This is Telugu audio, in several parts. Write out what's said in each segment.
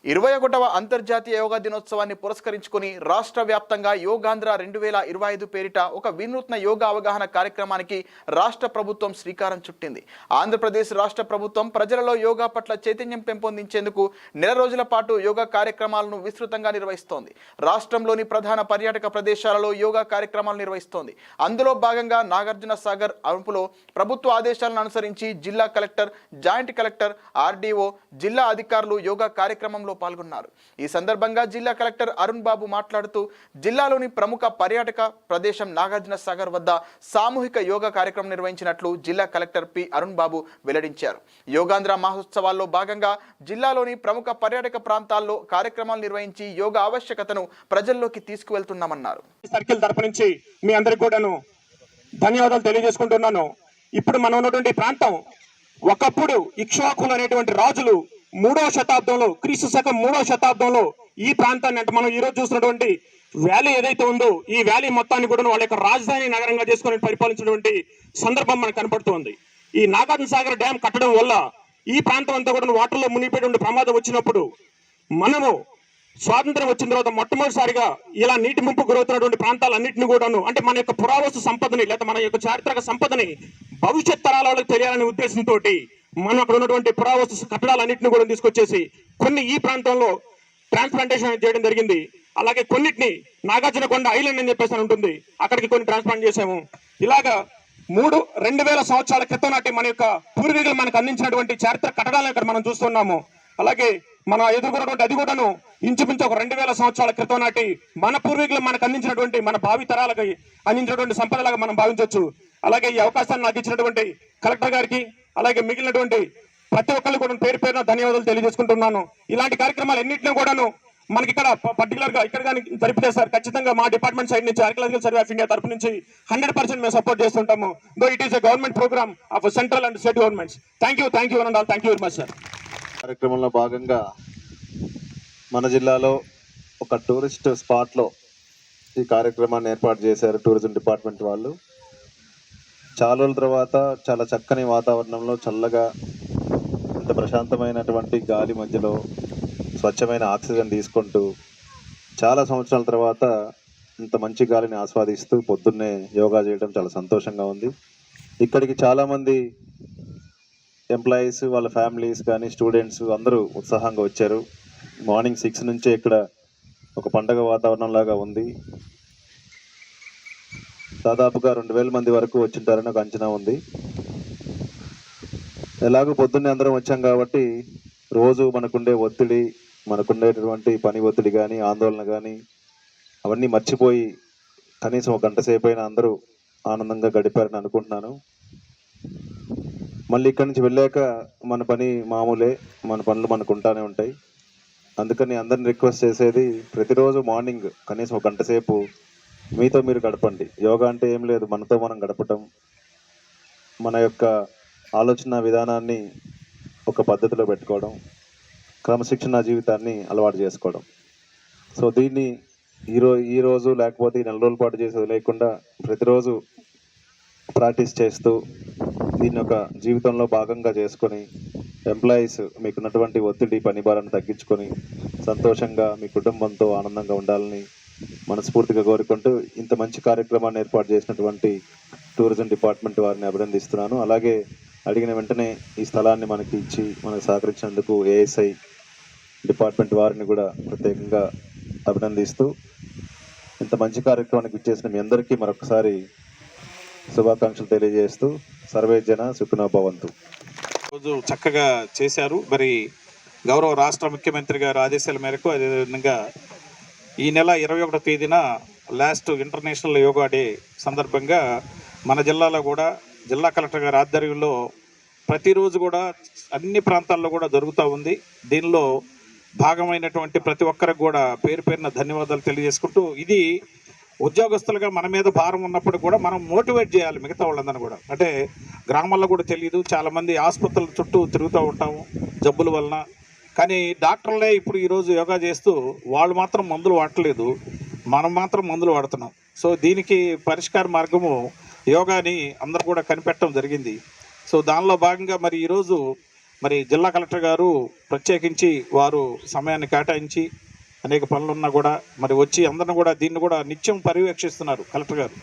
21వ అంతర్జాతీయ యోగా దినోత్సవాన్ని పురస్కరించుకుని రాష్ట్ర వ్యాప్తంగా యోగాంధ్ర 2025 పేరిట ఒక వినూత్న యోగా అవగాహన కార్యక్రమానికి రాష్ట్ర ప్రభుత్వం శ్రీకారం చుట్టింది. ఆంధ్రప్రదేశ్ రాష్ట్ర ప్రభుత్వం ప్రజలలో యోగా పట్ల చైతన్యం పెంపొందించేందుకు నెల రోజుల పాటు యోగా కార్యక్రమాలను విస్తృతంగా నిర్వహిస్తోంది. రాష్ట్రంలోని ప్రధాన పర్యాటక ప్రదేశాలలో యోగా కార్యక్రమాలు నిర్వహిస్తోంది. అందులో భాగంగా నాగార్జున సాగర్ అరుపులో ప్రభుత్వ ఆదేశాలను అనుసరించి జిల్లా కలెక్టర్, జాయింట్ కలెక్టర్, ఆర్డీఓ, జిల్లా అధికారులు యోగా కార్యక్రమంలో పాల్గొన్నారు. ఈ సందర్భంగా జిల్లా కలెక్టర్ అరుణ్ బాబు మాట్లాడుతూ జిల్లాలోని ప్రముఖ పర్యాటక ప్రదేశం నాగార్జున సాగర్ వద్ద సామూహిక యోగా కార్యక్రమం నిర్వహించినట్లు జిల్లా కలెక్టర్ పి అరుణ్ బాబు వెల్లడించారు. యోగాంధ్ర మహోత్సవాల్లో భాగంగా జిల్లాలోని ప్రముఖ పర్యాటక ప్రాంతాల్లో కార్యక్రమాలు నిర్వహించి యోగా ఆవశ్యకతను ప్రజల్లోకి తీసుకువెళ్తున్నామన్నారు. సర్కిల్ తరపు నుంచి మీ అందరికీ కూడాను ధన్యవాదాలు తెలియజేసుకుంటున్నాను. ఇప్పుడు మనం ఉన్నటువంటి ప్రాంతం ఒకప్పుడు ఇక్ష్వాకులు అనేటువంటి రాజులు 3వ శతాబ్దంలో, క్రీస్తు శకం 3వ శతాబ్దంలో ఈ ప్రాంతాన్ని, అంటే మనం ఈ రోజు చూస్తున్నటువంటి వ్యాలీ ఏదైతే ఉందో ఈ వ్యాలీ మొత్తాన్ని కూడా వాళ్ళ యొక్క రాజధాని నగరంగా చేసుకుని పరిపాలించినటువంటి సందర్భం మనకు కనపడుతోంది. ఈ నాగార్జున సాగర్ డ్యామ్ కట్టడం వల్ల ఈ ప్రాంతం అంతా కూడా వాటర్లో మునిగిపోయేటువంటి ప్రమాదం వచ్చినప్పుడు మనము స్వాతంత్రం వచ్చిన తర్వాత మొట్టమొదటిసారిగా ఇలా నీటి ముంపు గురవుతున్నటువంటి ప్రాంతాలన్నింటినీ కూడాను, అంటే మన యొక్క పురావస్తు సంపదని లేదా మన యొక్క చారిత్రక సంపదని భవిష్యత్ తరాల వాళ్ళకి తెలియాలనే ఉద్దేశంతో మనం అక్కడ ఉన్నటువంటి పురావస్తు కట్టడాలన్నింటినీ కూడా తీసుకొచ్చేసి కొన్ని ఈ ప్రాంతంలో ట్రాన్స్ప్లాంటేషన్ చేయడం జరిగింది. అలాగే కొన్నిటిని నాగార్జునకొండ ఐలాండ్ అని చెప్పేసి ఉంటుంది, అక్కడికి కొన్ని ట్రాన్స్ప్లాంట్ చేసాము. ఇలాగా 2000 సంవత్సరాల క్రితం నాటి మన యొక్క పూర్వీకులు మనకు అందించినటువంటి చారిత్రక కట్టడాలను ఇక్కడ మనం చూస్తున్నాము. అలాగే మన ఎదుర్కొన్నటువంటి అది కూడాను ఇంచుమించు ఒక 2000 సంవత్సరాల క్రితం నాటి మన పూర్వీకులు మనకు అందించినటువంటి మన భావి తరాలకు అందించినటువంటి సంపదలాగా మనం భావించవచ్చు. అలాగే ఈ అవకాశాన్ని నాకు ఇచ్చినటువంటి కలెక్టర్ గారికి, అలాగే మిగిలినటువంటి ప్రతి ఒక్కరు కూడా పేరు పేరున ధన్యవాదాలు తెలియజేసుకుంటున్నాను. ఇలాంటి కార్యక్రమాలు ఎన్నింటినీ కూడాను మనకి ఇక్కడ పర్టికులర్ గా ఇక్కడ కానీ జరిపితే సార్ ఖచ్చితంగా మా డిపార్ట్మెంట్ సైడ్ నుంచి ఆర్కియాలజికల్ సర్వే ఆఫ్ ఇండియా తరపు నుంచి 100% మేము సపోర్ట్ చేస్తుంటాము. Though it is a government programme of central and state governments. Thank you and all. Thank you very much sir. కార్యక్రమంలో భాగంగా మన జిల్లాలో ఒక టూరిస్ట్ స్పాట్లో ఈ కార్యక్రమాన్ని ఏర్పాటు చేశారు టూరిజం డిపార్ట్మెంట్ వాళ్ళు. చాలా రోజుల తర్వాత చాలా చక్కని వాతావరణంలో చల్లగా ఇంత ప్రశాంతమైనటువంటి గాలి మధ్యలో స్వచ్ఛమైన ఆక్సిజన్ తీసుకుంటూ చాలా సంవత్సరాల తర్వాత ఇంత మంచి గాలిని ఆస్వాదిస్తూ పొద్దున్నే యోగా చేయడం చాలా సంతోషంగా ఉంది. ఇక్కడికి చాలామంది ఎంప్లాయీస్, వాళ్ళ ఫ్యామిలీస్ కానీ స్టూడెంట్స్ అందరూ ఉత్సాహంగా వచ్చారు. మార్నింగ్ 6 నుంచే ఇక్కడ ఒక పండగ వాతావరణం లాగా ఉంది. దాదాపుగా 2000 మంది వరకు వచ్చింటారని ఒక అంచనా ఉంది. ఎలాగో పొద్దున్నే అందరం వచ్చాం కాబట్టి రోజు మనకుండే ఒత్తిడి, మనకుండేటటువంటి పని ఒత్తిడి కానీ, ఆందోళన కానీ అవన్నీ మర్చిపోయి కనీసం ఒక గంట సేపు అయినా అందరూ ఆనందంగా గడిపారని అనుకుంటున్నాను. మళ్ళీ ఇక్కడి నుంచి వెళ్ళాక మన పని మామూలే, మన పనులు మనకు ఉంటానే ఉంటాయి. అందుకని అందరిని రిక్వెస్ట్ చేసేది, ప్రతిరోజు మార్నింగ్ కనీసం ఒక గంట సేపు మీతో మీరు గడపండి. యోగా అంటే ఏం లేదు, మనతో మనం గడపటం, మన యొక్క ఆలోచన విధానాన్ని ఒక పద్ధతిలో పెట్టుకోవడం, క్రమశిక్షణ జీవితాన్ని అలవాటు చేసుకోవడం. సో దీన్ని ఈరోజు లేకపోతే ఈ 4 రోజుల పాటు చేసేది లేకుండా ప్రతిరోజు ప్రాక్టీస్ చేస్తూ దీన్ని ఒక జీవితంలో భాగంగా చేసుకొని ఎంప్లాయీస్ మీకున్నటువంటి ఒత్తిడి, పని భారాన్ని తగ్గించుకొని సంతోషంగా మీ కుటుంబంతో ఆనందంగా ఉండాలని మనస్ఫూర్తిగా కోరుకుంటూ ఇంత మంచి కార్యక్రమాన్ని ఏర్పాటు చేసినటువంటి టూరిజం డిపార్ట్మెంట్ వారిని అభినందిస్తున్నాను. అలాగే అడిగిన వెంటనే ఈ స్థలాన్ని మనకి ఇచ్చి మనకు సహకరించినందుకు ఏఎస్ఐ డిపార్ట్మెంట్ వారిని కూడా ప్రత్యేకంగా అభినందిస్తూ ఇంత మంచి కార్యక్రమానికి ఇచ్చేసిన మీ అందరికీ మరొకసారి శుభాకాంక్షలు తెలియజేస్తూ సర్వే జన సుఖినో భవంతు. రోజు చక్కగా చేశారు. మరి గౌరవ రాష్ట్ర ముఖ్యమంత్రి గారి ఆదేశాల మేరకు అదేవిధంగా ఈ నెల 21వ తేదీన లాస్ట్ ఇంటర్నేషనల్ యోగా డే సందర్భంగా మన జిల్లాలో కూడా జిల్లా కలెక్టర్ గారి ఆధ్వర్యంలో ప్రతిరోజు కూడా అన్ని ప్రాంతాల్లో కూడా జరుగుతూ ఉంది. దీనిలో భాగమైనటువంటి ప్రతి ఒక్కరికి కూడా పేరు పేరున ధన్యవాదాలు తెలియజేసుకుంటూ, ఇది ఉద్యోగస్తులుగా మన మీద భారం ఉన్నప్పుడు కూడా మనం మోటివేట్ చేయాలి మిగతా వాళ్ళందరినీ కూడా. అంటే గ్రామాల్లో కూడా తెలియదు, చాలామంది ఆసుపత్రుల చుట్టూ తిరుగుతూ ఉంటాము జబ్బుల వలన. కానీ డాక్టర్లే ఇప్పుడు ఈరోజు యోగా చేస్తూ వాళ్ళు మాత్రం మందులు వాడట్లేదు, మనం మాత్రం మందులు వాడుతున్నాం. సో దీనికి పరిష్కార మార్గము యోగాని అందరూ కూడా కనిపెట్టడం జరిగింది. సో దానిలో భాగంగా మరి ఈరోజు మరి జిల్లా కలెక్టర్ గారు ప్రత్యేకించి వారు సమయాన్ని కేటాయించి అనేక పనులు ఉన్నా కూడా మరి వచ్చి అందరిని కూడా దీన్ని కూడా నిత్యం పర్యవేక్షిస్తున్నారు కలెక్టర్ గారు.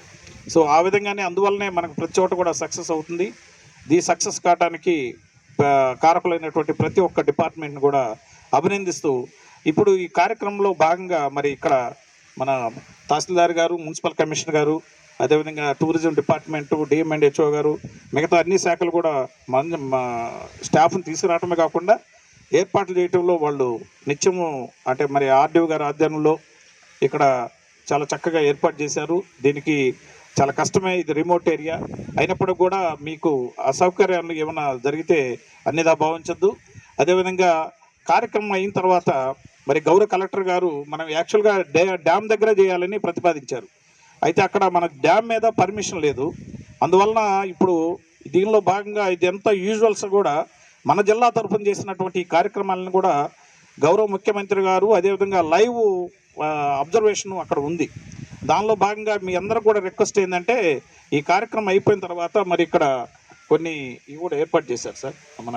సో ఆ విధంగానే అందువల్లనే మనకు ప్రతి చోట కూడా సక్సెస్ అవుతుంది. ఈ సక్సెస్ కావడానికి కారకులైనటువంటి ప్రతి ఒక్క డిపార్ట్మెంట్ని కూడా అభినందిస్తూ ఇప్పుడు ఈ కార్యక్రమంలో భాగంగా మరి ఇక్కడ మన తహసీల్దార్ గారు, మున్సిపల్ కమిషనర్ గారు, అదేవిధంగా టూరిజం డిపార్ట్మెంటు, డిఎంఎండ్హెచ్ఓ గారు, మిగతా అన్ని శాఖలు కూడా మా స్టాఫ్ని తీసుకురావడమే కాకుండా ఏర్పాట్లు చేయటంలో వాళ్ళు నిత్యము అంటే మరి ఆర్డీఓ గారి ఆధ్వర్యంలో ఇక్కడ చాలా చక్కగా ఏర్పాటు చేశారు. దీనికి చాలా కష్టమే, ఇది రిమోట్ ఏరియా అయినప్పటికీ కూడా మీకు అసౌకర్యాలు ఏమైనా జరిగితే అన్నిదా భావించద్దు. అదేవిధంగా కార్యక్రమం అయిన తర్వాత మరి గౌరవ కలెక్టర్ గారు మనం యాక్చువల్గా డ్యామ్ దగ్గర చేయాలని ప్రతిపాదించారు. అయితే అక్కడ మన డ్యామ్ మీద పర్మిషన్ లేదు. అందువలన ఇప్పుడు దీనిలో భాగంగా ఇదంతా యూజువల్స్ కూడా మన జిల్లా తరఫున చేసినటువంటి ఈ కార్యక్రమాలను కూడా గౌరవ ముఖ్యమంత్రి గారు అదేవిధంగా లైవ్ అబ్జర్వేషన్ అక్కడ ఉంది. దానిలో భాగంగా మీ అందరూ కూడా రిక్వెస్ట్ ఏంటంటే ఈ కార్యక్రమం అయిపోయిన తర్వాత మరి ఇక్కడ కొన్ని ఇవి కూడా ఏర్పాటు చేశారు సార్. మన